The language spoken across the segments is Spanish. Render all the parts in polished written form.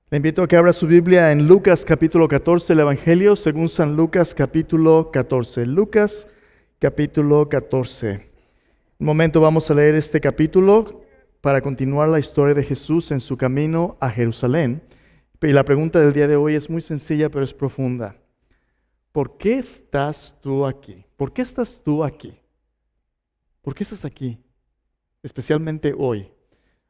Le invito a que abra su Biblia en Lucas capítulo 14, el Evangelio según San Lucas capítulo 14. Lucas capítulo 14. Un momento vamos a leer este capítulo para continuar la historia de Jesús en su camino a Jerusalén. Y la pregunta del día de hoy es muy sencilla pero es profunda. ¿Por qué estás tú aquí? ¿Por qué estás tú aquí? ¿Por qué estás aquí? Especialmente hoy.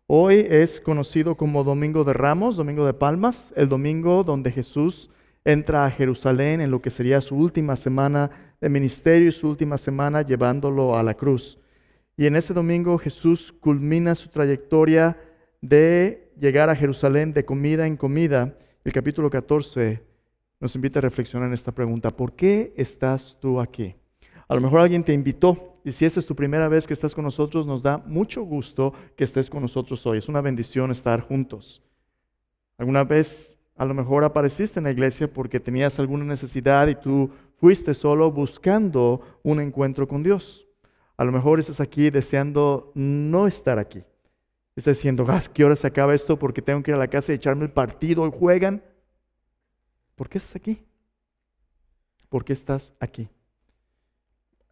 Hoy es conocido como Domingo de Ramos, Domingo de Palmas, el domingo donde Jesús entra a Jerusalén en lo que sería su última semana de ministerio y su última semana llevándolo a la cruz. Y en ese domingo Jesús culmina su trayectoria de llegar a Jerusalén de comida en comida. El capítulo 14 nos invita a reflexionar en esta pregunta: ¿por qué estás tú aquí? A lo mejor alguien te invitó, y si esa es tu primera vez que estás con nosotros, nos da mucho gusto que estés con nosotros hoy. Es una bendición estar juntos. Alguna vez a lo mejor apareciste en la iglesia porque tenías alguna necesidad y tú fuiste solo buscando un encuentro con Dios. A lo mejor estás aquí deseando no estar aquí. Estás diciendo: ¿qué hora se acaba esto? Porque tengo que ir a la casa y echarme el partido y juegan. ¿Por qué estás aquí? ¿Por qué estás aquí?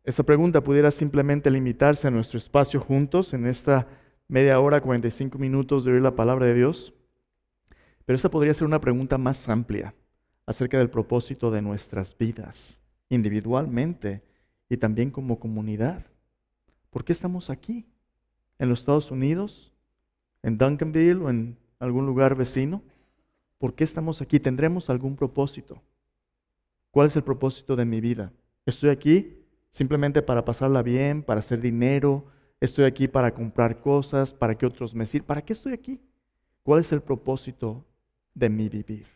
Esta pregunta pudiera simplemente limitarse a nuestro espacio juntos en esta media hora, 45 minutos de oír la palabra de Dios, pero esta podría ser una pregunta más amplia acerca del propósito de nuestras vidas, individualmente y también como comunidad. ¿Por qué estamos aquí? ¿En los Estados Unidos? ¿En Duncanville o en algún lugar vecino? ¿Por qué estamos aquí? ¿Tendremos algún propósito? ¿Cuál es el propósito de mi vida? ¿Estoy aquí simplemente para pasarla bien, para hacer dinero? ¿Estoy aquí para comprar cosas, para que otros me sirvan? ¿Para qué estoy aquí? ¿Cuál es el propósito de mi vivir?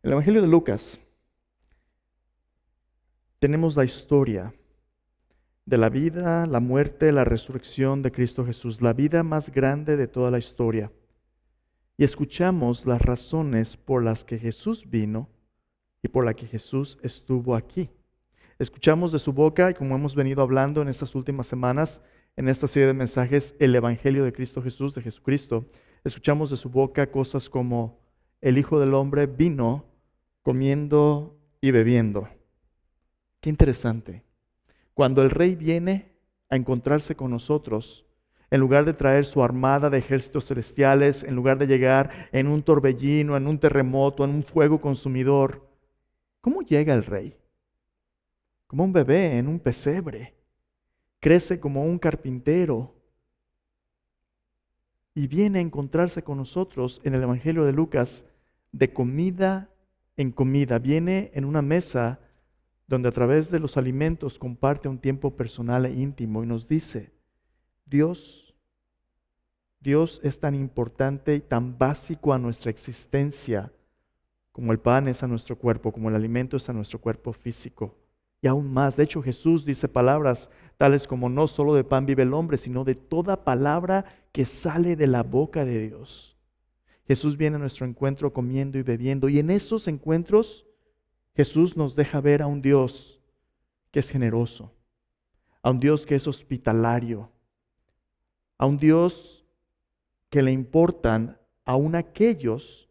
En el Evangelio de Lucas tenemos la historia de la vida, la muerte, la resurrección de Cristo Jesús, la vida más grande de toda la historia. Y escuchamos las razones por las que Jesús vino y por las que Jesús estuvo aquí. Escuchamos de su boca, y como hemos venido hablando en estas últimas semanas, en esta serie de mensajes, el Evangelio de Cristo Jesús, de Jesucristo, escuchamos de su boca cosas como: el Hijo del Hombre vino comiendo y bebiendo. Qué interesante. Cuando el Rey viene a encontrarse con nosotros, en lugar de traer su armada de ejércitos celestiales, en lugar de llegar en un torbellino, en un terremoto, en un fuego consumidor, ¿cómo llega el Rey? Como un bebé en un pesebre. Crece como un carpintero y viene a encontrarse con nosotros en el Evangelio de Lucas de comida en comida. Viene en una mesa donde a través de los alimentos comparte un tiempo personal e íntimo y nos dice: Dios es tan importante y tan básico a nuestra existencia como el pan es a nuestro cuerpo, como el alimento es a nuestro cuerpo físico. Y aún más, de hecho Jesús dice palabras tales como: no solo de pan vive el hombre, sino de toda palabra que sale de la boca de Dios. Jesús viene a nuestro encuentro comiendo y bebiendo, y en esos encuentros Jesús nos deja ver a un Dios que es generoso, a un Dios que es hospitalario, a un Dios que le importan aún aquellos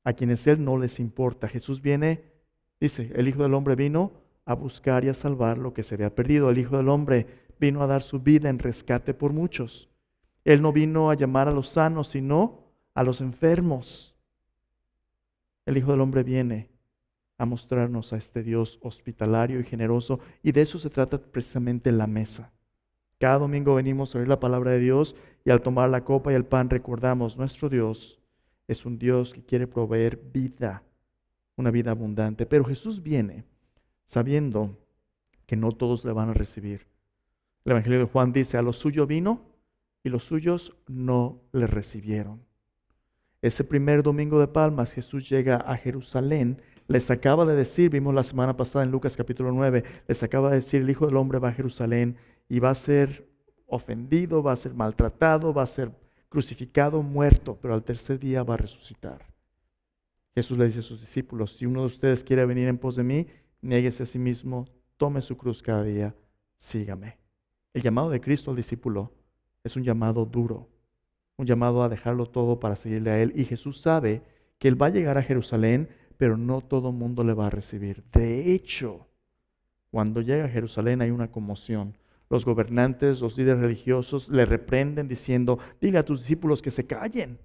a quienes Él no les importa. Jesús viene, dice, el Hijo del Hombre vino a buscar y a salvar lo que se había perdido. El Hijo del Hombre vino a dar su vida en rescate por muchos. Él no vino a llamar a los sanos, sino a los enfermos. El Hijo del Hombre viene a mostrarnos a este Dios hospitalario y generoso, y de eso se trata precisamente la mesa. Cada domingo venimos a oír la palabra de Dios, y al tomar la copa y el pan recordamos: nuestro Dios es un Dios que quiere proveer vida, una vida abundante. Pero Jesús viene sabiendo que no todos le van a recibir. El Evangelio de Juan dice: a lo suyo vino y los suyos no le recibieron. Ese primer domingo de Palmas, Jesús llega a Jerusalén. Les acaba de decir, vimos la semana pasada en Lucas capítulo 9, les acaba de decir: el Hijo del Hombre va a Jerusalén y va a ser ofendido, va a ser maltratado, va a ser crucificado, muerto, pero al tercer día va a resucitar. Jesús le dice a sus discípulos: si uno de ustedes quiere venir en pos de mí, niéguese a sí mismo, tome su cruz cada día, sígame. El llamado de Cristo al discípulo es un llamado duro. un llamado a dejarlo todo para seguirle a Él. Y Jesús sabe que Él va a llegar a Jerusalén, pero no todo el mundo le va a recibir. De hecho, cuando llega a Jerusalén hay una conmoción. Los gobernantes, los líderes religiosos le reprenden diciendo, dile a tus discípulos que se callen.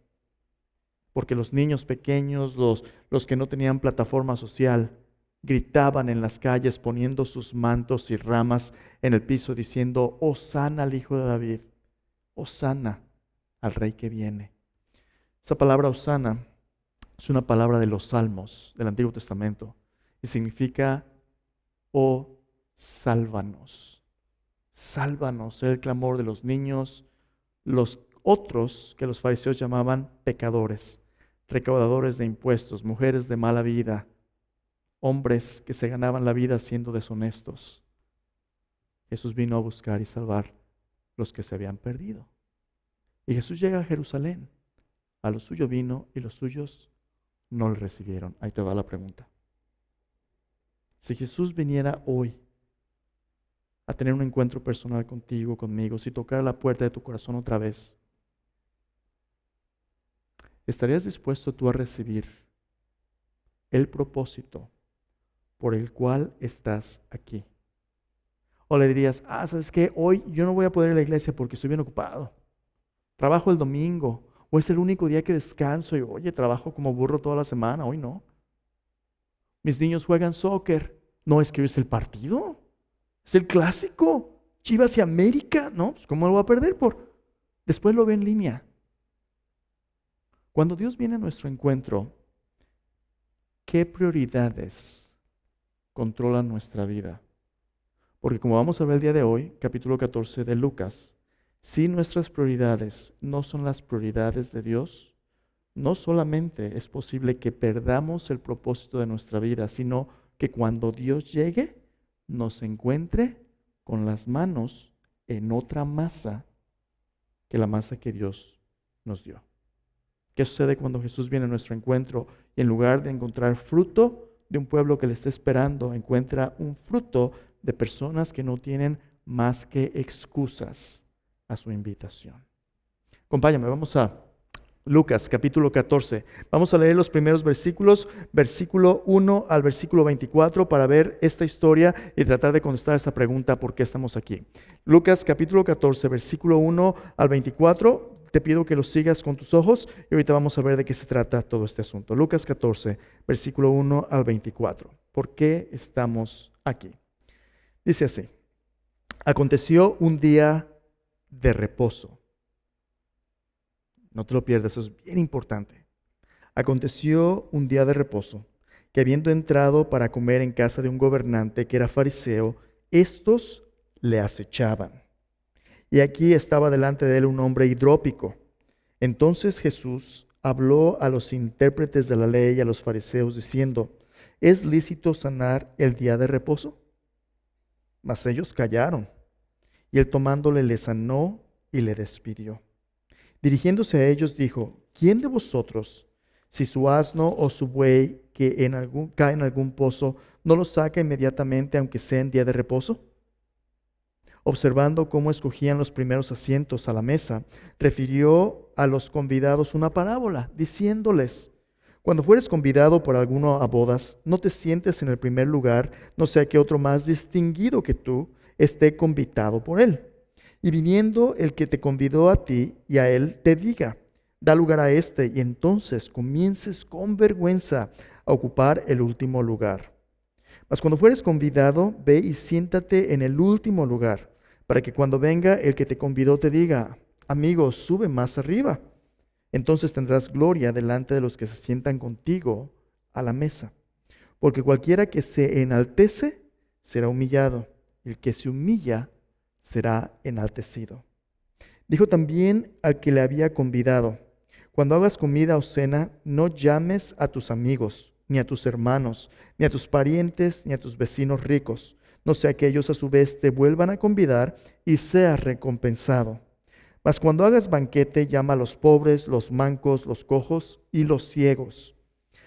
Porque los niños pequeños, los que no tenían plataforma social, gritaban en las calles poniendo sus mantos y ramas en el piso diciendo, Hosana al Hijo de David, Hosana al Rey que viene. Esa palabra Hosana es una palabra de los Salmos del Antiguo Testamento y significa, oh, sálvanos. Sálvanos, era el clamor de los niños, los otros que los fariseos llamaban pecadores, recaudadores de impuestos, mujeres de mala vida, hombres que se ganaban la vida siendo deshonestos. Jesús vino a buscar y salvar los que se habían perdido. Y Jesús llega a Jerusalén. A lo suyo vino y los suyos no le recibieron. Ahí te va la pregunta. Si Jesús viniera hoy a tener un encuentro personal contigo, conmigo, si tocara la puerta de tu corazón otra vez, ¿estarías dispuesto tú a recibir el propósito por el cual estás aquí? O le dirías, ¿sabes qué? Hoy yo no voy a poder ir a la iglesia porque estoy bien ocupado. Trabajo el domingo, o es el único día que descanso y, oye, trabajo como burro toda la semana, hoy no. Mis niños juegan soccer. No, es que hoy es el partido. Es el clásico. Chivas y América. No, pues ¿cómo lo voy a perder? Después lo ve en línea. Cuando Dios viene a nuestro encuentro, ¿qué prioridades controlan nuestra vida? Porque como vamos a ver el día de hoy, capítulo 14 de Lucas, si nuestras prioridades no son las prioridades de Dios, no solamente es posible que perdamos el propósito de nuestra vida, sino que cuando Dios llegue, nos encuentre con las manos en otra masa que la masa que Dios nos dio. ¿Qué sucede cuando Jesús viene a nuestro encuentro y en lugar de encontrar fruto de un pueblo que le está esperando, encuentra un fruto de personas que no tienen más que excusas a su invitación? Acompáñame, vamos a Lucas capítulo 14. Vamos a leer los primeros versículos, versículo 1 al versículo 24, para ver esta historia y tratar de contestar esa pregunta, ¿por qué estamos aquí? Lucas capítulo 14, versículo 1 al 24. Te pido que lo sigas con tus ojos y ahorita vamos a ver de qué se trata todo este asunto. Lucas 14, versículo 1 al 24. ¿Por qué estamos aquí? Dice así: aconteció un día de reposo. No te lo pierdas, eso es bien importante. Aconteció un día de reposo, que habiendo entrado para comer en casa de un gobernante que era fariseo, estos le acechaban. Y aquí estaba delante de él un hombre hidrópico. Entonces Jesús habló a los intérpretes de la ley y a los fariseos diciendo: ¿es lícito sanar el día de reposo? Mas ellos callaron. Y él tomándole le sanó y le despidió. Dirigiéndose a ellos dijo: ¿quién de vosotros, si su asno o su buey cae en algún pozo, no lo saca inmediatamente, aunque sea en día de reposo? Observando cómo escogían los primeros asientos a la mesa, refirió a los convidados una parábola, diciéndoles: cuando fueres convidado por alguno a bodas, no te sientes en el primer lugar, no sea que otro más distinguido que tú esté convidado por él. Y viniendo el que te convidó a ti y a él, te diga: da lugar a este, y entonces comiences con vergüenza a ocupar el último lugar. Mas cuando fueres convidado, ve y siéntate en el último lugar, para que cuando venga el que te convidó te diga: amigo, sube más arriba. Entonces tendrás gloria delante de los que se sientan contigo a la mesa. Porque cualquiera que se enaltece será humillado, y el que se humilla será enaltecido. Dijo también al que le había convidado: cuando hagas comida o cena, no llames a tus amigos, ni a tus hermanos, ni a tus parientes, ni a tus vecinos ricos, no sea que ellos a su vez te vuelvan a convidar y seas recompensado. Mas cuando hagas banquete, llama a los pobres, los mancos, los cojos y los ciegos.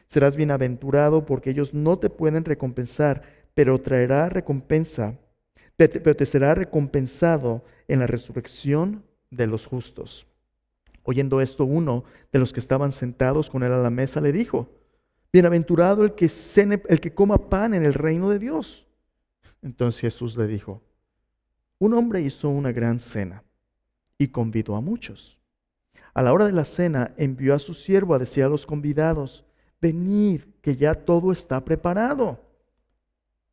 Serás bienaventurado, porque ellos no te pueden recompensar, pero te será recompensado en la resurrección de los justos. Oyendo esto, uno de los que estaban sentados con él a la mesa le dijo: Bienaventurado el que coma pan en el reino de Dios. Entonces Jesús le dijo: Un hombre hizo una gran cena y convidó a muchos. A la hora de la cena envió a su siervo a decir a los convidados: Venid, que ya todo está preparado.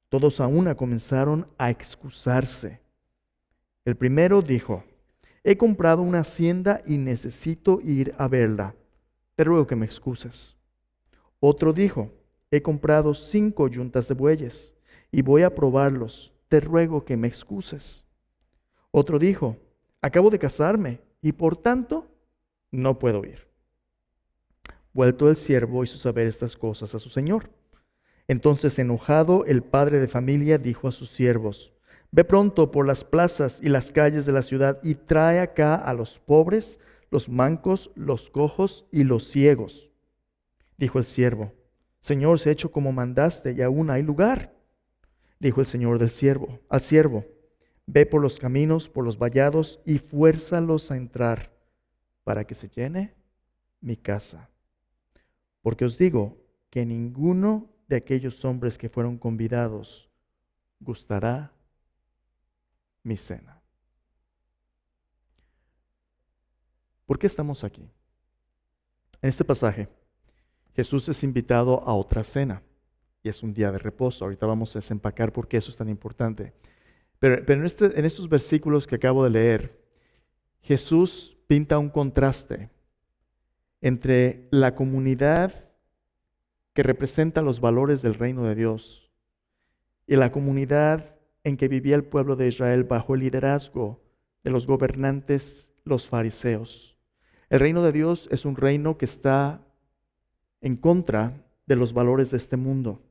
Todos a una comenzaron a excusarse. El primero dijo: He comprado una hacienda y necesito ir a verla. Te ruego que me excuses. Otro dijo: He comprado 5 yuntas de bueyes y voy a probarlos. Te ruego que me excuses. Otro dijo: Acabo de casarme y por tanto no puedo ir. Vuelto el siervo hizo saber estas cosas a su señor. Entonces, enojado, el padre de familia dijo a sus siervos: Ve pronto por las plazas y las calles de la ciudad y trae acá a los pobres, los mancos, los cojos y los ciegos. Dijo el siervo: Señor, se ha hecho como mandaste y aún hay lugar. Dijo el señor al siervo: Ve por los caminos, por los vallados y fuérzalos a entrar, para que se llene mi casa. Porque os digo que ninguno de aquellos hombres que fueron convidados gustará mi cena. ¿Por qué estamos aquí? En este pasaje, Jesús es invitado a otra cena y es un día de reposo. Ahorita vamos a desempacar por qué eso es tan importante. Pero en estos versículos que acabo de leer, Jesús pinta un contraste entre la comunidad que representa los valores del reino de Dios y la comunidad en que vivía el pueblo de Israel bajo el liderazgo de los gobernantes, los fariseos. El reino de Dios es un reino que está en contra de los valores de este mundo.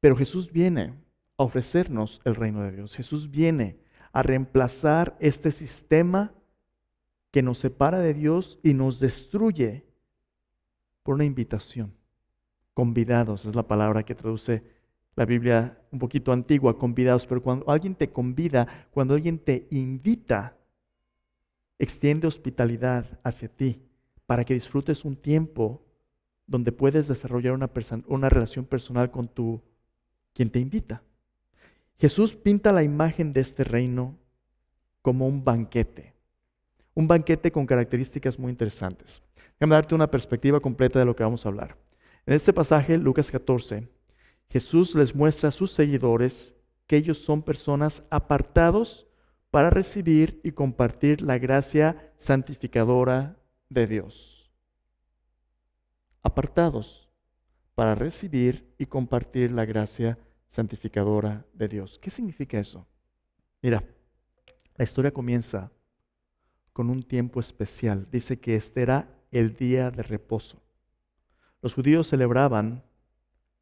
Pero Jesús viene a ofrecernos el reino de Dios. Jesús viene a reemplazar este sistema que nos separa de Dios y nos destruye por una invitación. Convidados es la palabra que traduce la Biblia un poquito antigua, convidados. Pero cuando alguien te convida, cuando alguien te invita, extiende hospitalidad hacia ti para que disfrutes un tiempo donde puedes desarrollar una relación personal con quien te invita. Jesús pinta la imagen de este reino como un banquete con características muy interesantes. Déjame darte una perspectiva completa de lo que vamos a hablar. En este pasaje, Lucas 14, Jesús les muestra a sus seguidores que ellos son personas apartados para recibir y compartir la gracia santificadora de Dios. Apartados para recibir y compartir la gracia santificadora de Dios. ¿Qué significa eso? Mira, la historia comienza con un tiempo especial. Dice que este era el día de reposo. Los judíos celebraban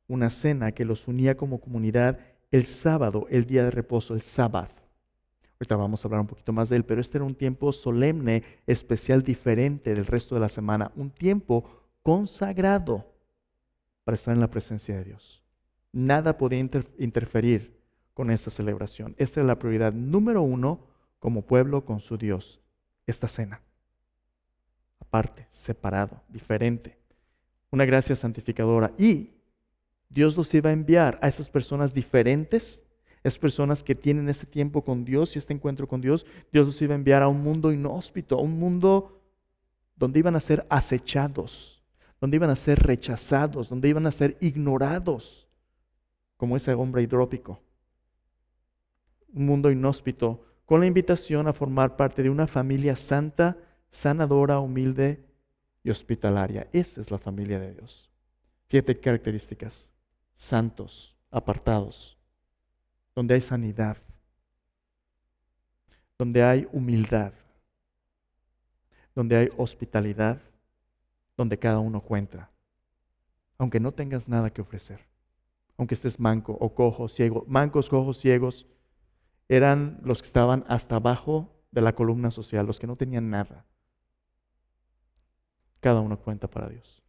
una cena que los unía como comunidad el sábado, el día de reposo, el sábado. Ahorita vamos a hablar un poquito más de él, pero este era un tiempo solemne, especial, diferente del resto de la semana. Un tiempo consagrado para estar en la presencia de Dios. Nada podía interferir con esta celebración. Esta era la prioridad número 1 como pueblo con su Dios. Esta cena. Aparte, separado, diferente. Una gracia santificadora. Y Dios los iba a enviar a esas personas diferentes, esas personas que tienen ese tiempo con Dios y este encuentro con Dios. Dios los iba a enviar a un mundo inhóspito, a un mundo donde iban a ser acechados, donde iban a ser rechazados, donde iban a ser ignorados, como ese hombre hidrópico. Un mundo inhóspito, con la invitación a formar parte de una familia santa, sanadora, humilde y hospitalaria. Esa es la familia de Dios. Fíjate qué características: santos, apartados, donde hay sanidad, donde hay humildad, donde hay hospitalidad, donde cada uno cuenta, aunque no tengas nada que ofrecer, aunque estés manco o cojo, ciego. Mancos, cojos, ciegos eran los que estaban hasta abajo de la columna social, los que no tenían nada. Cada uno cuenta para Dios.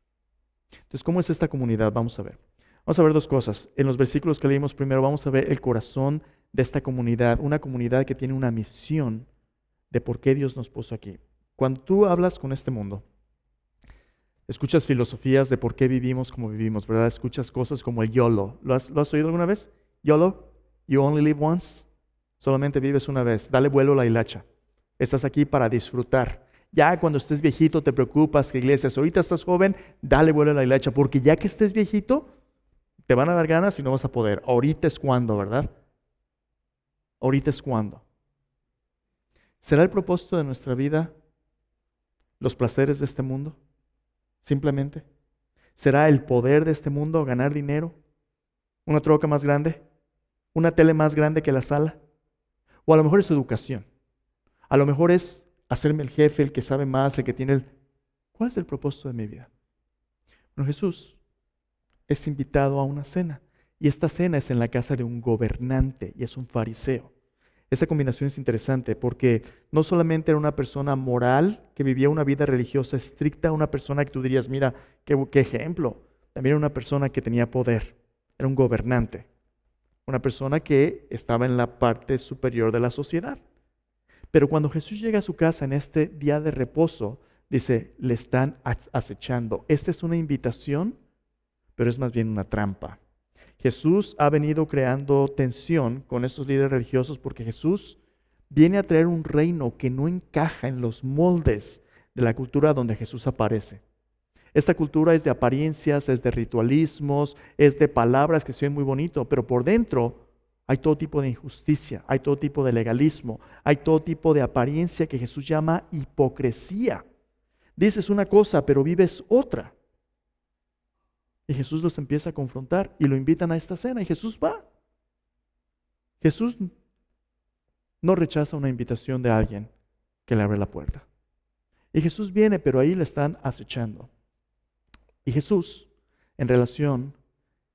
Entonces, ¿cómo es esta comunidad? Vamos a ver. Vamos a ver dos cosas. En los versículos que leímos primero, vamos a ver el corazón de esta comunidad, una comunidad que tiene una misión de por qué Dios nos puso aquí. Cuando tú hablas con este mundo, escuchas filosofías de por qué vivimos como vivimos, ¿verdad? Escuchas cosas como el YOLO. ¿Lo has oído alguna vez? YOLO, you only live once. Solamente vives una vez. Dale vuelo a la hilacha. Estás aquí para disfrutar. Ya cuando estés viejito te preocupas que iglesias. Ahorita estás joven, dale vuelo a la hilacha, porque ya que estés viejito, te van a dar ganas y no vas a poder. Ahorita es cuando, ¿verdad? Ahorita es cuando. ¿Será el propósito de nuestra vida los placeres de este mundo? Simplemente. ¿Será el poder de este mundo ganar dinero? ¿Una troca más grande? ¿Una tele más grande que la sala? O a lo mejor es educación. A lo mejor es hacerme el jefe, el que sabe más, el que tiene el... ¿Cuál es el propósito de mi vida? Bueno, Jesús es invitado a una cena. Y esta cena es en la casa de un gobernante y es un fariseo. Esa combinación es interesante porque no solamente era una persona moral que vivía una vida religiosa estricta, una persona que tú dirías, mira, qué ejemplo. También era una persona que tenía poder, era un gobernante, una persona que estaba en la parte superior de la sociedad. Pero cuando Jesús llega a su casa en este día de reposo, dice, le están acechando. Esta es una invitación, pero es más bien una trampa. Jesús ha venido creando tensión con estos líderes religiosos porque Jesús viene a traer un reino que no encaja en los moldes de la cultura donde Jesús aparece. Esta cultura es de apariencias, es de ritualismos, es de palabras que se ven muy bonito, pero por dentro hay todo tipo de injusticia, hay todo tipo de legalismo, hay todo tipo de apariencia que Jesús llama hipocresía. Dices una cosa, pero vives otra. Y Jesús los empieza a confrontar y lo invitan a esta cena y Jesús va. Jesús no rechaza una invitación de alguien que le abre la puerta. Y Jesús viene, pero ahí le están acechando. Y Jesús, en relación,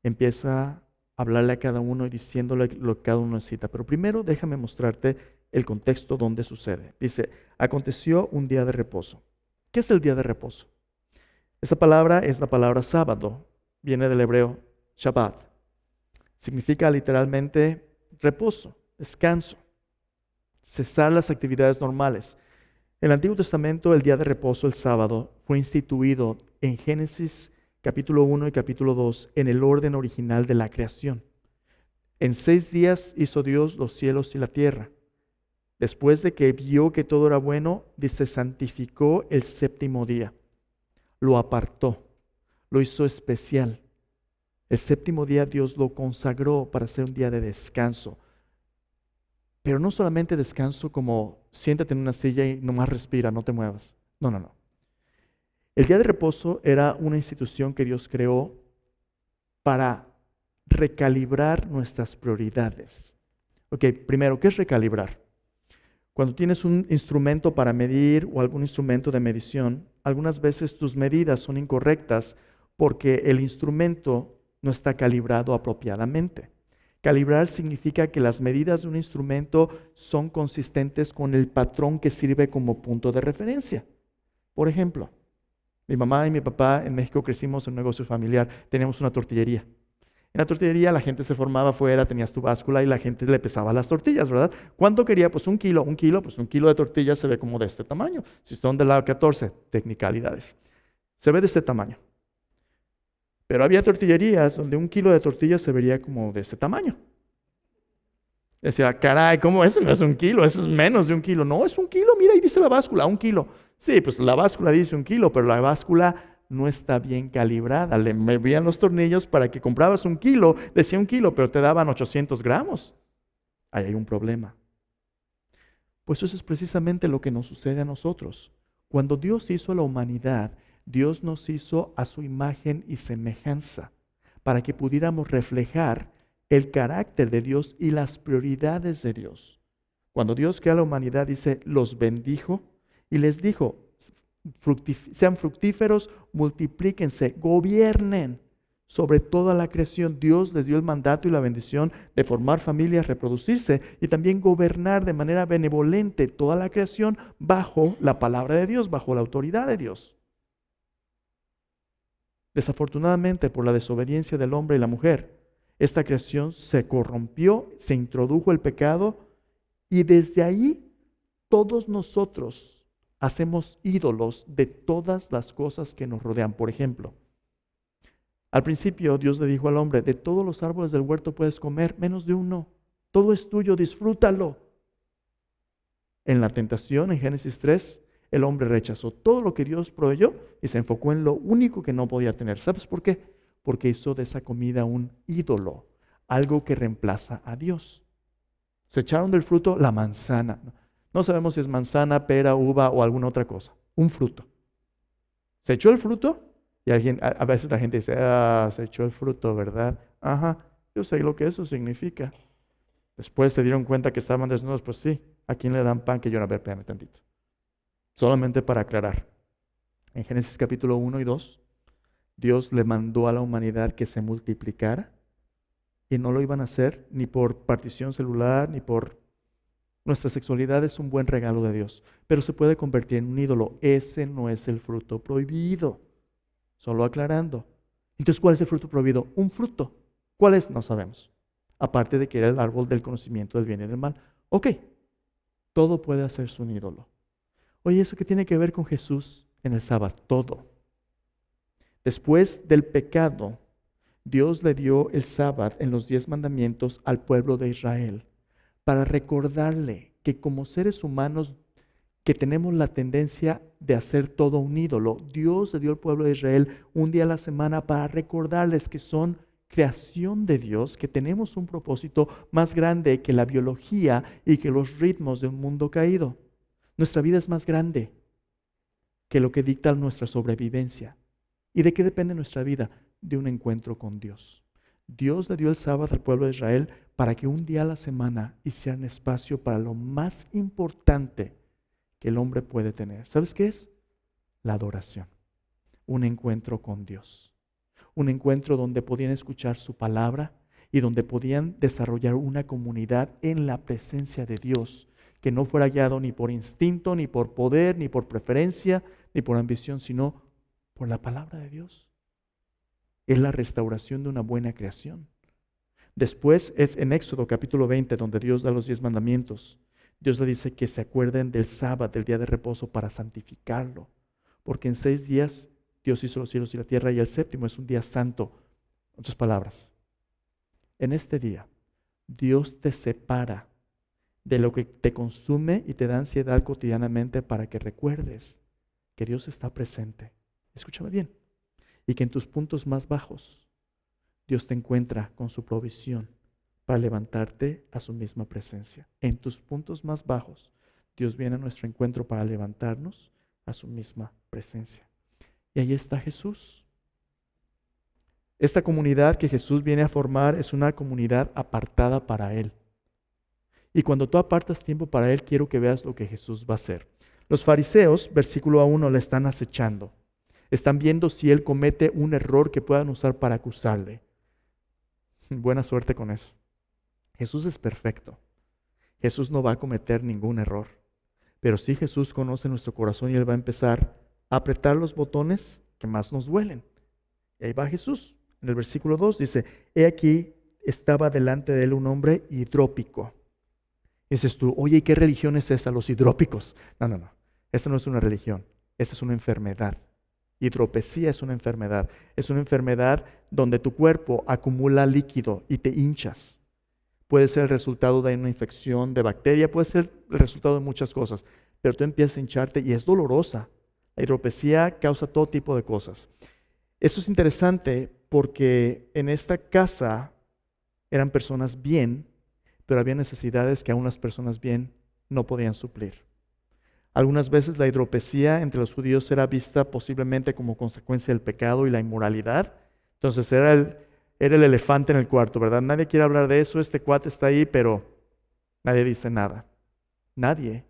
empieza a hablarle a cada uno y diciéndole lo que cada uno necesita. Pero primero déjame mostrarte el contexto donde sucede. Dice, aconteció un día de reposo. ¿Qué es el día de reposo? Esa palabra es la palabra sábado. Viene del hebreo Shabbat. Significa literalmente reposo, descanso, cesar las actividades normales. En el Antiguo Testamento, el día de reposo, el sábado, fue instituido en Génesis capítulo 1 y capítulo 2 en el orden original de la creación. En 6 días hizo Dios los cielos y la tierra. Después de que vio que todo era bueno, dice, santificó el séptimo día. Lo apartó, lo hizo especial. El séptimo día Dios lo consagró para ser un día de descanso. Pero no solamente descanso como siéntate en una silla y nomás respira, no te muevas. No, no, no. El día de reposo era una institución que Dios creó para recalibrar nuestras prioridades. Ok, primero, ¿qué es recalibrar? Cuando tienes un instrumento para medir o algún instrumento de medición, algunas veces tus medidas son incorrectas porque el instrumento no está calibrado apropiadamente. Calibrar significa que las medidas de un instrumento son consistentes con el patrón que sirve como punto de referencia. Por ejemplo, mi mamá y mi papá en México crecimos en un negocio familiar, teníamos una tortillería. En la tortillería la gente se formaba afuera, tenías tu báscula y la gente le pesaba las tortillas, ¿verdad? ¿Cuánto quería? Pues un kilo, pues un kilo de tortillas se ve como de este tamaño. Si son de la 14, technicalidades. Se ve de este tamaño. Pero había tortillerías donde un kilo de tortillas se vería como de este tamaño. Decía, caray, ¿cómo ese no es un kilo? Ese es menos de un kilo. No, es un kilo, mira, ahí dice la báscula, un kilo. Sí, pues la báscula dice un kilo, pero la báscula no está bien calibrada. Le movían los tornillos para que comprabas un kilo, decía un kilo, pero te daban 800 gramos. Ahí hay un problema. Pues eso es precisamente lo que nos sucede a nosotros. Cuando Dios hizo a la humanidad, Dios nos hizo a su imagen y semejanza para que pudiéramos reflejar el carácter de Dios y las prioridades de Dios. Cuando Dios crea a la humanidad, dice, los bendijo y les dijo, sean fructíferos, multiplíquense, gobiernen sobre toda la creación. Dios les dio el mandato y la bendición de formar familias, reproducirse y también gobernar de manera benevolente toda la creación bajo la palabra de Dios, bajo la autoridad de Dios. Desafortunadamente, por la desobediencia del hombre y la mujer, esta creación se corrompió, se introdujo el pecado y desde ahí todos nosotros hacemos ídolos de todas las cosas que nos rodean. Por ejemplo, al principio Dios le dijo al hombre, de todos los árboles del huerto puedes comer, menos de uno. Todo es tuyo, disfrútalo. En la tentación, en Génesis 3, el hombre rechazó todo lo que Dios proveyó y se enfocó en lo único que no podía tener. ¿Sabes por qué? Porque hizo de esa comida un ídolo, algo que reemplaza a Dios. Se echaron del fruto la manzana. No sabemos si es manzana, pera, uva o alguna otra cosa. Un fruto. Se echó el fruto y a veces la gente dice, se echó el fruto, ¿verdad? Ajá, yo sé lo que eso significa. Después se dieron cuenta que estaban desnudos, pues sí. ¿A quién le dan pan que yo no? A ver, espérame tantito. Solamente para aclarar. En Génesis capítulo 1 y 2, Dios le mandó a la humanidad que se multiplicara y no lo iban a hacer ni por partición celular, ni por... Nuestra sexualidad es un buen regalo de Dios, pero se puede convertir en un ídolo. Ese no es el fruto prohibido. Solo aclarando. Entonces, ¿cuál es el fruto prohibido? Un fruto. ¿Cuál es? No sabemos. Aparte de que era el árbol del conocimiento del bien y del mal. Ok, todo puede hacerse un ídolo. Oye, ¿eso qué tiene que ver con Jesús en el sábado? Todo. Después del pecado, Dios le dio el sábado en los 10 mandamientos al pueblo de Israel para recordarle que como seres humanos que tenemos la tendencia de hacer todo un ídolo, Dios le dio al pueblo de Israel un día a la semana para recordarles que son creación de Dios, que tenemos un propósito más grande que la biología y que los ritmos de un mundo caído. Nuestra vida es más grande que lo que dicta nuestra sobrevivencia. ¿Y de qué depende nuestra vida? De un encuentro con Dios. Dios le dio el sábado al pueblo de Israel para que un día a la semana hicieran espacio para lo más importante que el hombre puede tener. ¿Sabes qué es? La adoración. Un encuentro con Dios. Un encuentro donde podían escuchar su palabra y donde podían desarrollar una comunidad en la presencia de Dios, que no fuera guiado ni por instinto, ni por poder, ni por preferencia, ni por ambición, sino por la palabra de Dios. Es la restauración de una buena creación. Después es en Éxodo capítulo 20 donde Dios da los 10 mandamientos. Dios le dice que se acuerden del sábado, del día de reposo, para santificarlo. Porque en 6 días Dios hizo los cielos y la tierra y el séptimo es un día santo. En otras palabras, en este día Dios te separa de lo que te consume y te da ansiedad cotidianamente para que recuerdes que Dios está presente. Escúchame bien. Y que en tus puntos más bajos Dios te encuentra con su provisión para levantarte a su misma presencia. En tus puntos más bajos Dios viene a nuestro encuentro para levantarnos a su misma presencia. Y ahí está Jesús. Esta comunidad que Jesús viene a formar es una comunidad apartada para Él. Y cuando tú apartas tiempo para Él, quiero que veas lo que Jesús va a hacer. Los fariseos, versículo 1, le están acechando. Están viendo si Él comete un error que puedan usar para acusarle. Buena suerte con eso. Jesús es perfecto. Jesús no va a cometer ningún error. Pero sí Jesús conoce nuestro corazón y Él va a empezar a apretar los botones que más nos duelen. Y ahí va Jesús. En el versículo 2 dice, he aquí estaba delante de Él un hombre hidrópico. Y dices tú, oye, ¿y qué religión es esa? Los hidrópicos. No. Esta no es una religión. Esta es una enfermedad. Hidropesía es una enfermedad. Es una enfermedad donde tu cuerpo acumula líquido y te hinchas. Puede ser el resultado de una infección de bacteria, puede ser el resultado de muchas cosas, pero tú empiezas a hincharte y es dolorosa. La hidropesía causa todo tipo de cosas. Eso es interesante porque en esta casa eran personas bien, pero había necesidades que aún las personas bien no podían suplir. Algunas veces la hidropesía entre los judíos era vista posiblemente como consecuencia del pecado y la inmoralidad. Entonces era el elefante en el cuarto, ¿verdad? Nadie quiere hablar de eso, este cuate está ahí, pero nadie dice nada. Nadie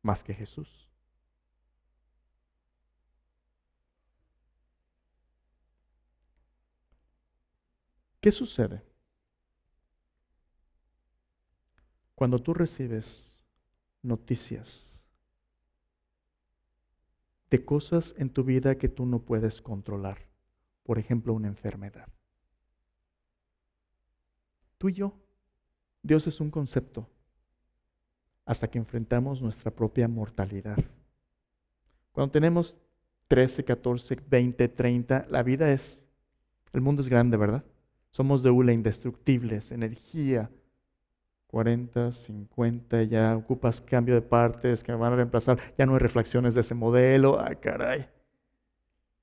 más que Jesús. ¿Qué sucede cuando tú recibes noticias de cosas en tu vida que tú no puedes controlar? Por ejemplo, una enfermedad. Tú y yo, Dios es un concepto. hasta que enfrentamos nuestra propia mortalidad. Cuando tenemos 13, 14, 20, 30, el mundo es grande, ¿verdad? Somos de hula indestructibles, energía. 40, 50, ya ocupas cambio de partes que me van a reemplazar, ya no hay reflexiones de ese modelo, ¡ay caray!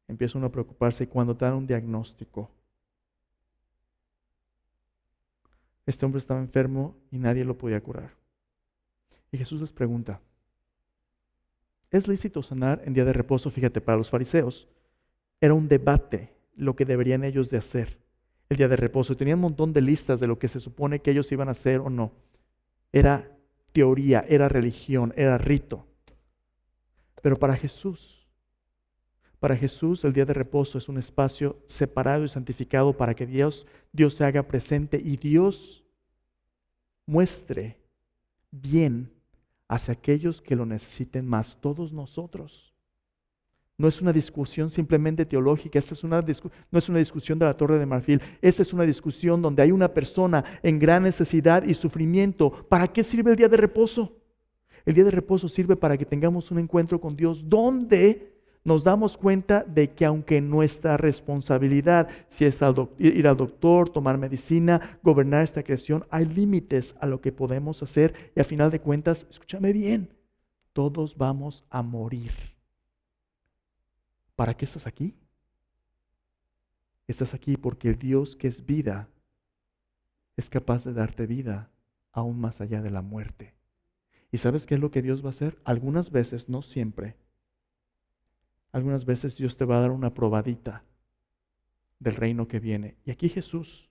Empieza uno a preocuparse y cuando te dan un diagnóstico, este hombre estaba enfermo y nadie lo podía curar. Y Jesús les pregunta, ¿es lícito sanar en día de reposo? Fíjate, para los fariseos era un debate lo que deberían ellos de hacer el día de reposo. Tenían un montón de listas de lo que se supone que ellos iban a hacer o no. Era teoría, era religión, era rito. Pero para Jesús el día de reposo es un espacio separado y santificado para que Dios se haga presente y Dios muestre bien hacia aquellos que lo necesiten más, todos nosotros. No es una discusión simplemente teológica, no es una discusión de la Torre de Marfil, esta es una discusión donde hay una persona en gran necesidad y sufrimiento. ¿Para qué sirve el día de reposo? El día de reposo sirve para que tengamos un encuentro con Dios donde nos damos cuenta de que aunque nuestra responsabilidad, si es ir al doctor, tomar medicina, gobernar esta creación, hay límites a lo que podemos hacer y a final de cuentas, escúchame bien, todos vamos a morir. ¿Para qué estás aquí? Estás aquí porque el Dios que es vida es capaz de darte vida aún más allá de la muerte. ¿Y sabes qué es lo que Dios va a hacer? Algunas veces, no siempre, algunas veces Dios te va a dar una probadita del reino que viene. Y aquí Jesús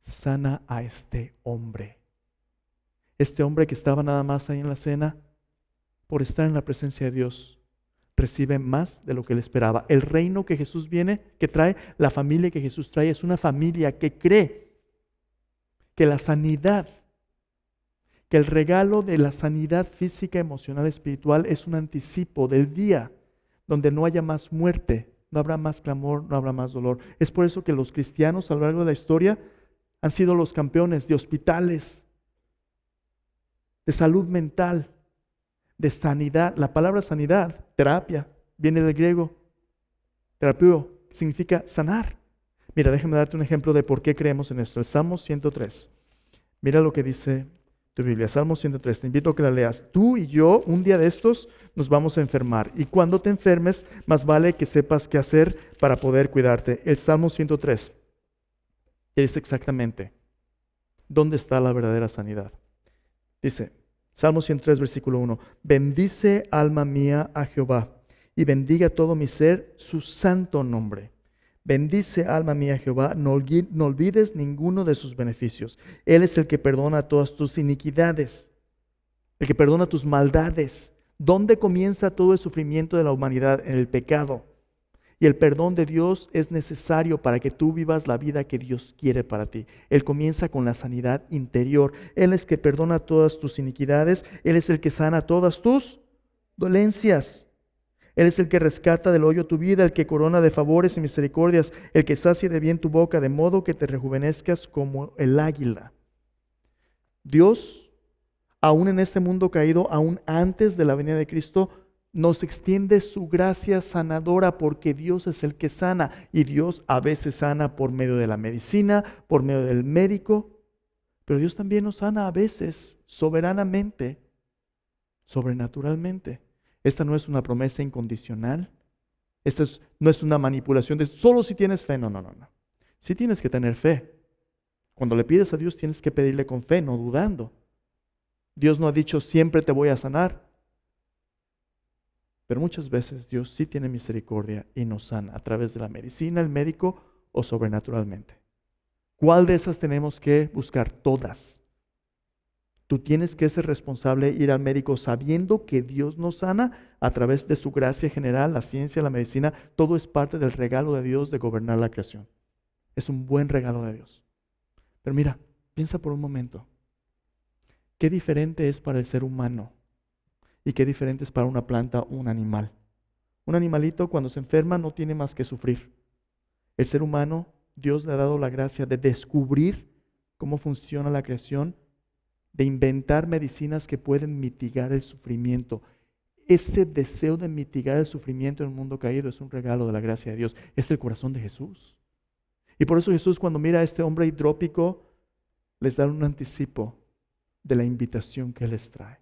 sana a este hombre. Este hombre que estaba nada más ahí en la cena, por estar en la presencia de Dios, recibe más de lo que él esperaba. El reino que Jesús que trae, la familia que Jesús trae, es una familia que cree que la sanidad, que el regalo de la sanidad física, emocional, espiritual es un anticipo del día donde no haya más muerte, no habrá más clamor, no habrá más dolor. Es por eso que los cristianos a lo largo de la historia han sido los campeones de hospitales, de salud mental, de sanidad. La palabra sanidad, terapia, viene del griego terapeuo, que significa sanar. Mira, déjame darte un ejemplo de por qué creemos en esto. El Salmo 103. Mira lo que dice tu Biblia. Salmo 103. Te invito a que la leas. Tú y yo, un día de estos, nos vamos a enfermar. Y cuando te enfermes, más vale que sepas qué hacer para poder cuidarte. El Salmo 103 que dice exactamente dónde está la verdadera sanidad. Dice, Salmo 103, versículo 1. Bendice, alma mía, a Jehová, y bendiga todo mi ser su santo nombre. Bendice, alma mía, a Jehová, no olvides ninguno de sus beneficios. Él es el que perdona todas tus iniquidades, el que perdona tus maldades. ¿Dónde comienza todo el sufrimiento de la humanidad? En el pecado. Y el perdón de Dios es necesario para que tú vivas la vida que Dios quiere para ti. Él comienza con la sanidad interior. Él es el que perdona todas tus iniquidades. Él es el que sana todas tus dolencias. Él es el que rescata del hoyo tu vida, el que corona de favores y misericordias, el que sacia de bien tu boca, de modo que te rejuvenezcas como el águila. Dios, aún en este mundo caído, aún antes de la venida de Cristo, nos extiende su gracia sanadora porque Dios es el que sana y Dios a veces sana por medio de la medicina, por medio del médico, pero Dios también nos sana a veces soberanamente, sobrenaturalmente. Esta no es una promesa incondicional, no es una manipulación de solo si tienes fe, no. Sí tienes que tener fe. Cuando le pides a Dios tienes que pedirle con fe, no dudando. Dios no ha dicho siempre te voy a sanar. Pero muchas veces Dios sí tiene misericordia y nos sana a través de la medicina, el médico o sobrenaturalmente. ¿Cuál de esas tenemos que buscar? Todas. Tú tienes que ser responsable de ir al médico sabiendo que Dios nos sana a través de su gracia general, la ciencia, la medicina. Todo es parte del regalo de Dios de gobernar la creación. Es un buen regalo de Dios. Pero mira, piensa por un momento. ¿Qué diferente es para el ser humano? ¿Y qué diferente es para una planta o un animal? Un animalito cuando se enferma no tiene más que sufrir. El ser humano, Dios le ha dado la gracia de descubrir cómo funciona la creación de inventar medicinas que pueden mitigar el sufrimiento. Ese deseo de mitigar el sufrimiento en un mundo caído es un regalo de la gracia de Dios. Es el corazón de Jesús. Y por eso Jesús, cuando mira a este hombre hidrópico, les da un anticipo de la invitación que Él les trae.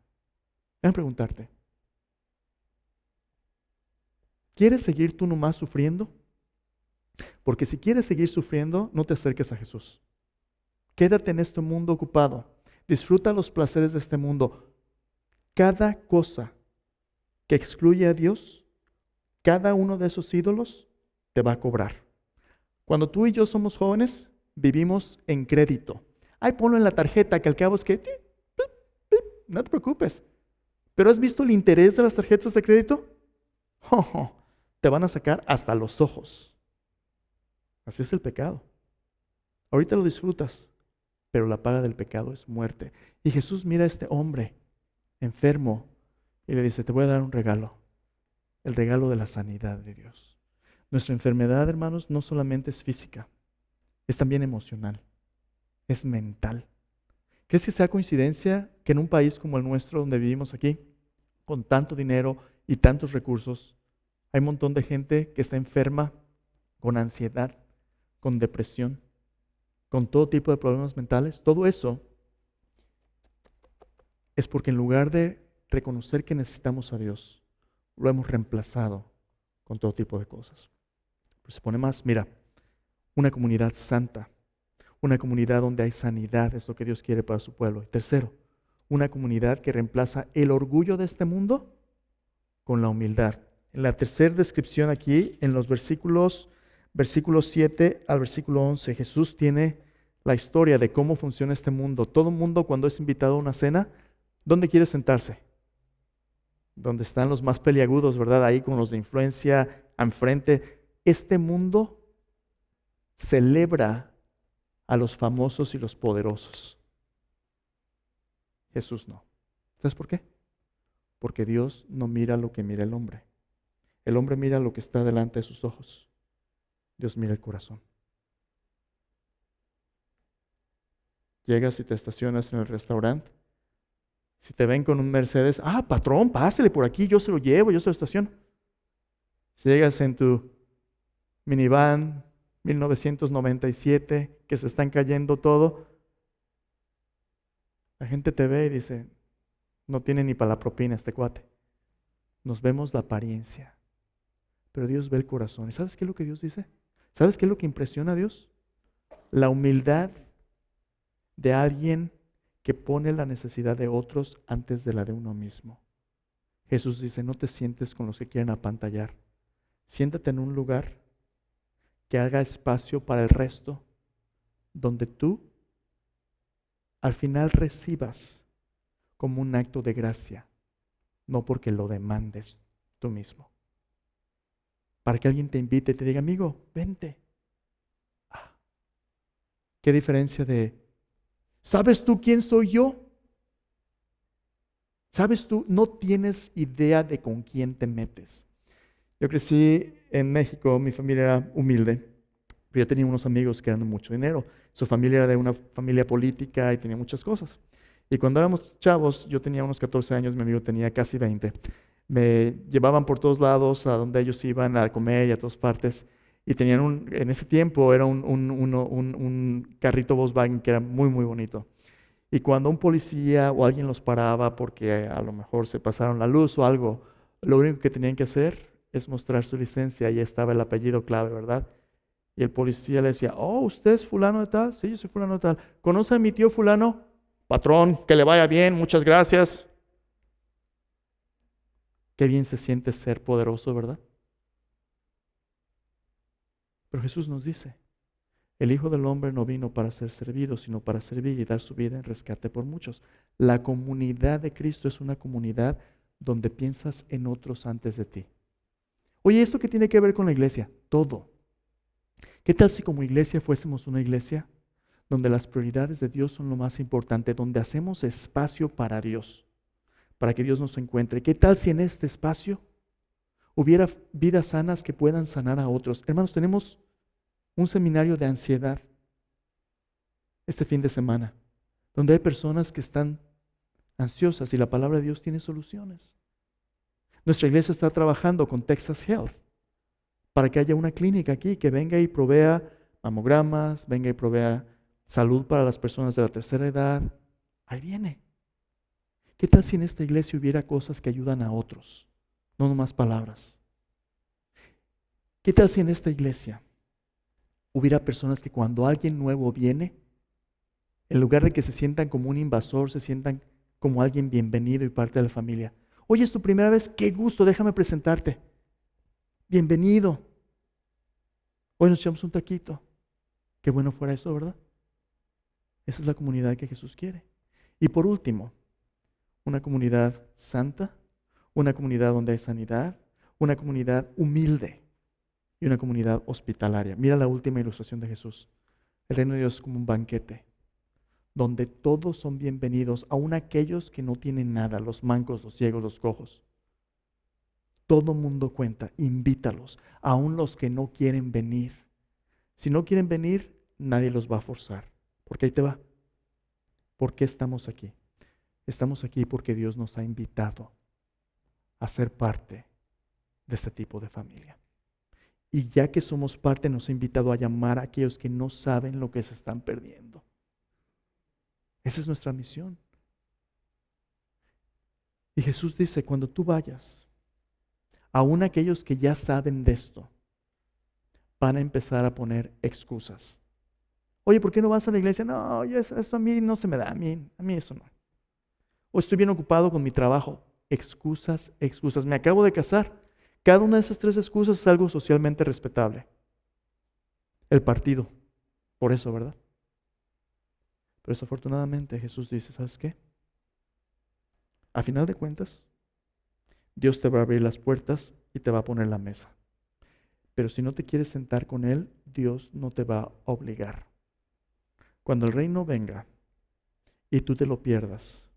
Déjame preguntarte, ¿quieres seguir tú nomás sufriendo? Porque si quieres seguir sufriendo, no te acerques a Jesús. Quédate en este mundo ocupado. Disfruta los placeres de este mundo. Cada cosa que excluye a Dios, cada uno de esos ídolos te va a cobrar. Cuando tú y yo somos jóvenes, vivimos en crédito. Ay, ponlo en la tarjeta, que al cabo es que no te preocupes. ¿Pero has visto el interés de las tarjetas de crédito? Te van a sacar hasta los ojos. Así es el pecado. Ahorita lo disfrutas, pero la paga del pecado es muerte. Y Jesús mira a este hombre enfermo y le dice, te voy a dar un regalo, el regalo de la sanidad de Dios. Nuestra enfermedad, hermanos, no solamente es física, es también emocional, es mental. ¿Crees que sea coincidencia que en un país como el nuestro, donde vivimos aquí, con tanto dinero y tantos recursos, hay un montón de gente que está enferma con ansiedad, con depresión, con todo tipo de problemas mentales? Todo eso es porque en lugar de reconocer que necesitamos a Dios, lo hemos reemplazado con todo tipo de cosas. Pero se pone más, mira, una comunidad santa, una comunidad donde hay sanidad, es lo que Dios quiere para su pueblo. Y tercero, una comunidad que reemplaza el orgullo de este mundo con la humildad. En la tercera descripción aquí, en los versículos 7 al versículo 11, Jesús tiene la historia de cómo funciona este mundo. Todo mundo, cuando es invitado a una cena, ¿dónde quiere sentarse? Donde están los más peliagudos, ¿verdad? Ahí con los de influencia enfrente. Este mundo celebra a los famosos y los poderosos. Jesús no. ¿Sabes por qué? Porque Dios no mira lo que mira el hombre. El hombre mira lo que está delante de sus ojos. Dios mira el corazón. Llegas y te estacionas en el restaurante. Si te ven con un Mercedes, patrón, pásele por aquí, yo se lo llevo, yo se lo estaciono. Si llegas en tu minivan 1997, que se están cayendo todo, la gente te ve y dice, no tiene ni para la propina este cuate. Nos vemos la apariencia, pero Dios ve el corazón. ¿Y sabes qué es lo que Dios dice? ¿Sabes qué es lo que impresiona a Dios? La humildad de alguien que pone la necesidad de otros antes de la de uno mismo. Jesús dice, no te sientes con los que quieren apantallar. Siéntate en un lugar que haga espacio para el resto, donde tú al final recibas como un acto de gracia, no porque lo demandes tú mismo. Para que alguien te invite y te diga, amigo, vente. ¿Qué diferencia de, ¿sabes tú quién soy yo? ¿Sabes tú? No tienes idea de con quién te metes. Yo crecí en México, mi familia era humilde, pero yo tenía unos amigos que eran de mucho dinero. Su familia era de una familia política y tenía muchas cosas. Y cuando éramos chavos, yo tenía unos 14 años, mi amigo tenía casi 20. Me llevaban por todos lados a donde ellos iban a comer y a todas partes. Y tenían en ese tiempo era un carrito Volkswagen que era muy, muy bonito. Y cuando un policía o alguien los paraba porque a lo mejor se pasaron la luz o algo, lo único que tenían que hacer es mostrar su licencia. Ahí estaba el apellido clave, ¿verdad? Y el policía le decía, ¿usted es fulano de tal? Sí, yo soy fulano de tal. ¿Conoce a mi tío fulano? Patrón, que le vaya bien, muchas gracias. Qué bien se siente ser poderoso, ¿verdad? Pero Jesús nos dice, el Hijo del Hombre no vino para ser servido, sino para servir y dar su vida en rescate por muchos. La comunidad de Cristo es una comunidad donde piensas en otros antes de ti. Oye, ¿esto qué tiene que ver con la iglesia? Todo. ¿Qué tal si como iglesia fuésemos una iglesia donde las prioridades de Dios son lo más importante, donde hacemos espacio para Dios, para que Dios nos encuentre? ¿Qué tal si en este espacio hubiera vidas sanas que puedan sanar a otros? Hermanos, tenemos un seminario de ansiedad este fin de semana. donde hay personas que están ansiosas y la palabra de Dios tiene soluciones. Nuestra iglesia está trabajando con Texas Health para que haya una clínica aquí que venga y provea mamogramas, venga y provea salud para las personas de la tercera edad. Ahí viene. ¿Qué tal si en esta iglesia hubiera cosas que ayudan a otros? No nomás palabras. ¿Qué tal si en esta iglesia hubiera personas que cuando alguien nuevo viene, en lugar de que se sientan como un invasor, se sientan como alguien bienvenido y parte de la familia? Oye, es tu primera vez, qué gusto, déjame presentarte. Bienvenido. Hoy nos echamos un taquito. Qué bueno fuera eso, ¿verdad? Esa es la comunidad que Jesús quiere. Y por último, una comunidad santa, una comunidad donde hay sanidad, una comunidad humilde y una comunidad hospitalaria. Mira la última ilustración de Jesús. El reino de Dios es como un banquete, donde todos son bienvenidos, aun aquellos que no tienen nada, los mancos, los ciegos, los cojos. Todo mundo cuenta, invítalos, aun los que no quieren venir. Si no quieren venir, nadie los va a forzar, porque ahí te va. ¿Por qué estamos aquí? Estamos aquí porque Dios nos ha invitado a ser parte de este tipo de familia. Y ya que somos parte, nos ha invitado a llamar a aquellos que no saben lo que se están perdiendo. Esa es nuestra misión. Y Jesús dice, cuando tú vayas, aún aquellos que ya saben de esto, van a empezar a poner excusas. Oye, ¿por qué no vas a la iglesia? No, oye, eso a mí no se me da, a mí eso no. O estoy bien ocupado con mi trabajo. Excusas, excusas. Me acabo de casar. Cada una de esas tres excusas es algo socialmente respetable. El partido, por eso, ¿verdad? Pero desafortunadamente Jesús dice, ¿sabes qué? A final de cuentas, Dios te va a abrir las puertas y te va a poner la mesa. Pero si no te quieres sentar con Él, Dios no te va a obligar. Cuando el reino venga y tú te lo pierdas,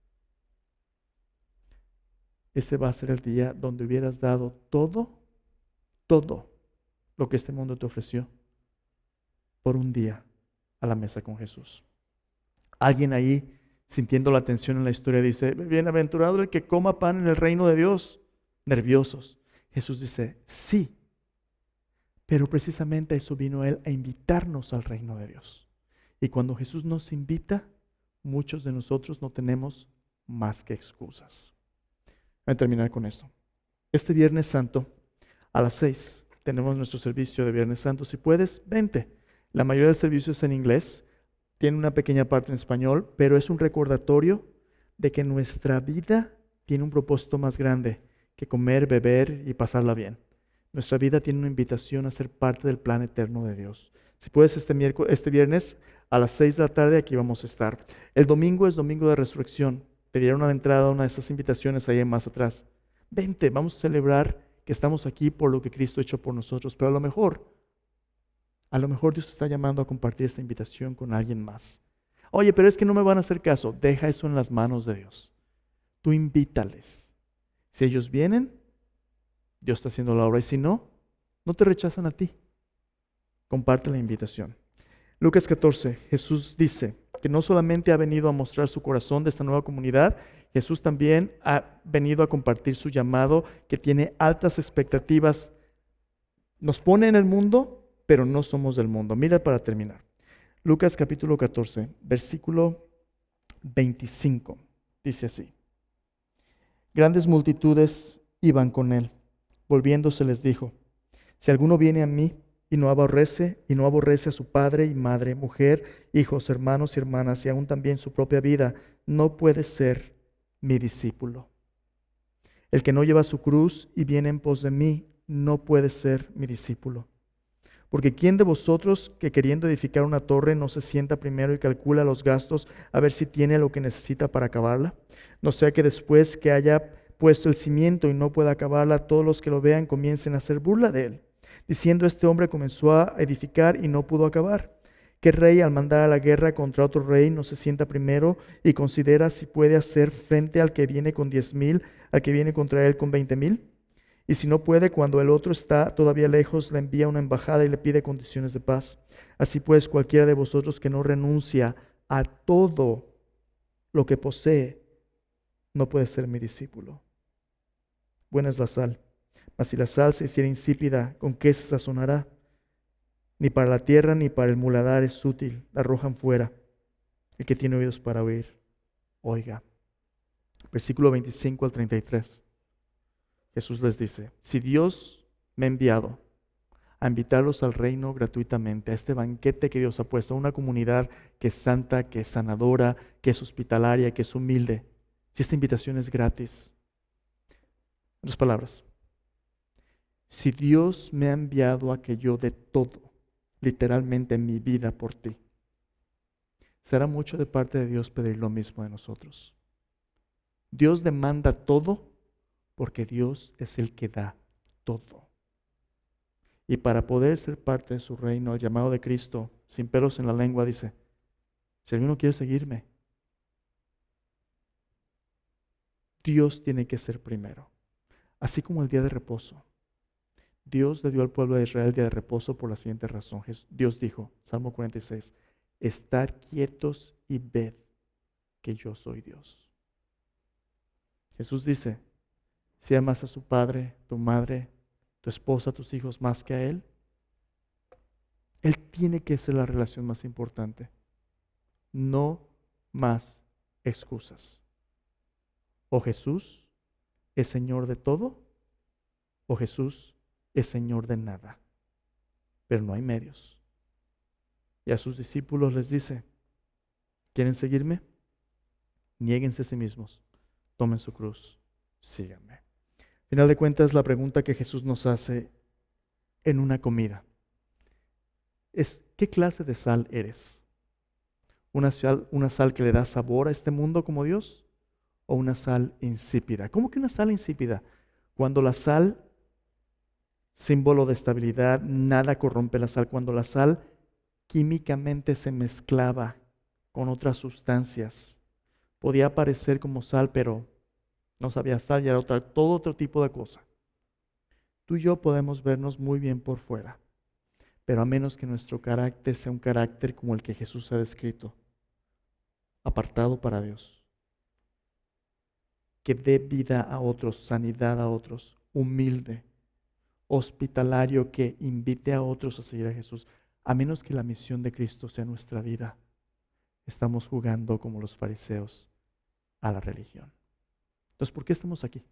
ese va a ser el día donde hubieras dado todo lo que este mundo te ofreció por un día a la mesa con Jesús. Alguien ahí, sintiendo la tensión en la historia, dice, bienaventurado el que coma pan en el reino de Dios. Nerviosos. Jesús dice, sí, pero precisamente eso vino Él a invitarnos al reino de Dios. Y cuando Jesús nos invita, muchos de nosotros no tenemos más que excusas. Voy a terminar con esto. Este Viernes Santo, a las 6, tenemos nuestro servicio de Viernes Santo. Si puedes, vente. La mayoría del servicio es en inglés. Tiene una pequeña parte en español, pero es un recordatorio de que nuestra vida tiene un propósito más grande que comer, beber y pasarla bien. Nuestra vida tiene una invitación a ser parte del plan eterno de Dios. Si puedes, este viernes a las 6 de la tarde aquí vamos a estar. El domingo es domingo de resurrección. Te dieron una entrada a una de esas invitaciones ahí más atrás. Vente, vamos a celebrar que estamos aquí por lo que Cristo ha hecho por nosotros. Pero a lo mejor Dios te está llamando a compartir esta invitación con alguien más. Oye, pero es que no me van a hacer caso. Deja eso en las manos de Dios. Tú invítales. Si ellos vienen, Dios está haciendo la obra. Y si no, no te rechazan a ti. Comparte la invitación. Lucas 14, Jesús dice que no solamente ha venido a mostrar su corazón de esta nueva comunidad, Jesús también ha venido a compartir su llamado que tiene altas expectativas. Nos pone en el mundo, pero no somos del mundo. Mira para terminar. Lucas capítulo 14, versículo 25. Dice así. Grandes multitudes iban con él. Volviéndose les dijo, si alguno viene a mí y no aborrece a su padre y madre, mujer, hijos, hermanos y hermanas, y aún también su propia vida, no puede ser mi discípulo. El que no lleva su cruz y viene en pos de mí, no puede ser mi discípulo. Porque ¿quién de vosotros que queriendo edificar una torre no se sienta primero y calcula los gastos a ver si tiene lo que necesita para acabarla? No sea que después que haya puesto el cimiento y no pueda acabarla, todos los que lo vean comiencen a hacer burla de él, diciendo este hombre comenzó a edificar y no pudo acabar. ¿Qué rey al mandar a la guerra contra otro rey no se sienta primero y considera si puede hacer frente al que viene con 10,000, al que viene contra él con 20,000? Y si no puede, cuando el otro está todavía lejos, le envía una embajada y le pide condiciones de paz. Así pues, cualquiera de vosotros que no renuncia a todo lo que posee, no puede ser mi discípulo. Buena es la sal, mas si la sal se hiciera insípida, ¿con qué se sazonará? Ni para la tierra ni para el muladar es útil, la arrojan fuera. El que tiene oídos para oír, oiga. Versículo 25 al 33. Jesús les dice, si Dios me ha enviado a invitarlos al reino gratuitamente, a este banquete que Dios ha puesto, a una comunidad que es santa, que es sanadora, que es hospitalaria, que es humilde, si esta invitación es gratis. En otras palabras, si Dios me ha enviado a que yo dé todo, literalmente mi vida por ti, será mucho de parte de Dios pedir lo mismo de nosotros. Dios demanda todo porque Dios es el que da todo. Y para poder ser parte de su reino, el llamado de Cristo, sin pelos en la lengua, dice, si alguno quiere seguirme, Dios tiene que ser primero. Así como el día de reposo. Dios le dio al pueblo de Israel el día de reposo por la siguiente razón. Dios dijo, Salmo 46, estad quietos y ved que yo soy Dios. Jesús dice, si amas a su padre, tu madre, tu esposa, tus hijos más que a Él, Él tiene que ser la relación más importante. No más excusas. O Jesús es Señor de todo, o Jesús es Señor de nada. Pero no hay medios. Y a sus discípulos les dice, ¿quieren seguirme? Niéguense a sí mismos, tomen su cruz, síganme. Al final de cuentas, la pregunta que Jesús nos hace en una comida es, ¿qué clase de sal eres? ¿Una sal que le da sabor a este mundo como Dios? ¿O una sal insípida? ¿Cómo que una sal insípida? Cuando la sal, símbolo de estabilidad, nada corrompe la sal. Cuando la sal químicamente se mezclaba con otras sustancias, podía parecer como sal, pero no sabía sal y era todo otro tipo de cosa. Tú y yo podemos vernos muy bien por fuera, pero a menos que nuestro carácter sea un carácter como el que Jesús ha descrito, apartado para Dios, que dé vida a otros, sanidad a otros, humilde, hospitalario, que invite a otros a seguir a Jesús, a menos que la misión de Cristo sea nuestra vida, estamos jugando como los fariseos a la religión. Entonces, ¿por qué estamos aquí?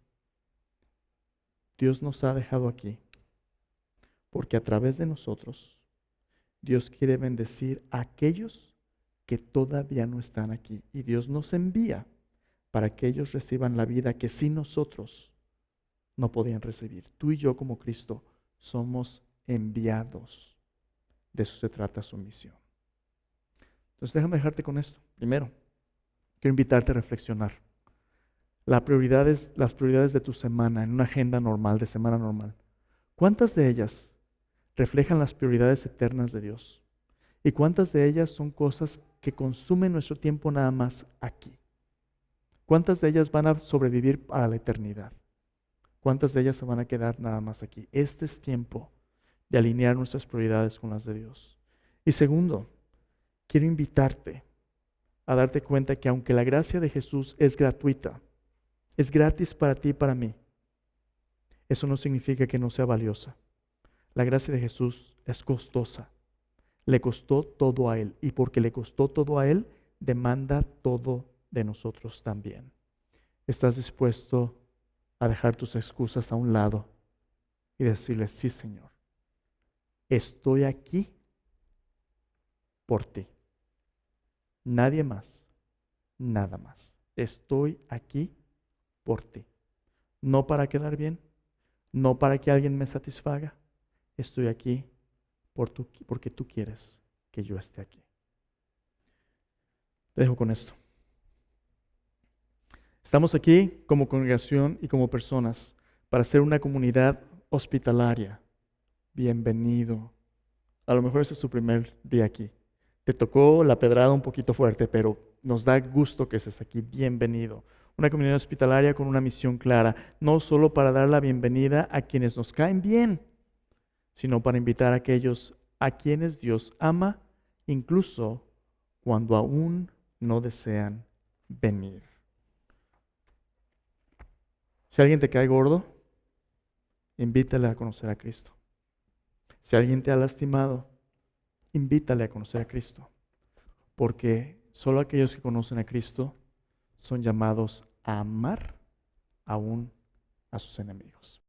Dios nos ha dejado aquí porque a través de nosotros Dios quiere bendecir a aquellos que todavía no están aquí. Y Dios nos envía para que ellos reciban la vida que sin nosotros no podían recibir. Tú y yo como Cristo somos enviados. De eso se trata su misión. Entonces déjame dejarte con esto. Primero, quiero invitarte a reflexionar. Las prioridades de tu semana en una agenda normal, de semana normal. ¿Cuántas de ellas reflejan las prioridades eternas de Dios? ¿Y cuántas de ellas son cosas que consumen nuestro tiempo nada más aquí? ¿Cuántas de ellas van a sobrevivir a la eternidad? ¿Cuántas de ellas se van a quedar nada más aquí? Este es tiempo de alinear nuestras prioridades con las de Dios. Y segundo, quiero invitarte a darte cuenta que aunque la gracia de Jesús es gratuita, es gratis para ti y para mí, eso no significa que no sea valiosa. La gracia de Jesús es costosa. Le costó todo a Él. Y porque le costó todo a Él, demanda todo de nosotros también. ¿Estás dispuesto a dejar tus excusas a un lado y decirle, sí, Señor, estoy aquí por ti? Nadie más, nada más. Estoy aquí por ti. No para quedar bien, no para que alguien me satisfaga. Estoy aquí porque tú quieres que yo esté aquí. Te dejo con esto. Estamos aquí como congregación y como personas para ser una comunidad hospitalaria. Bienvenido. A lo mejor este es su primer día aquí. Te tocó la pedrada un poquito fuerte, pero nos da gusto que estés aquí. Bienvenido. Una comunidad hospitalaria con una misión clara, no solo para dar la bienvenida a quienes nos caen bien, sino para invitar a aquellos a quienes Dios ama, incluso cuando aún no desean venir. Si alguien te cae gordo, invítale a conocer a Cristo. Si alguien te ha lastimado, invítale a conocer a Cristo. Porque solo aquellos que conocen a Cristo son llamados a amar aún a sus enemigos.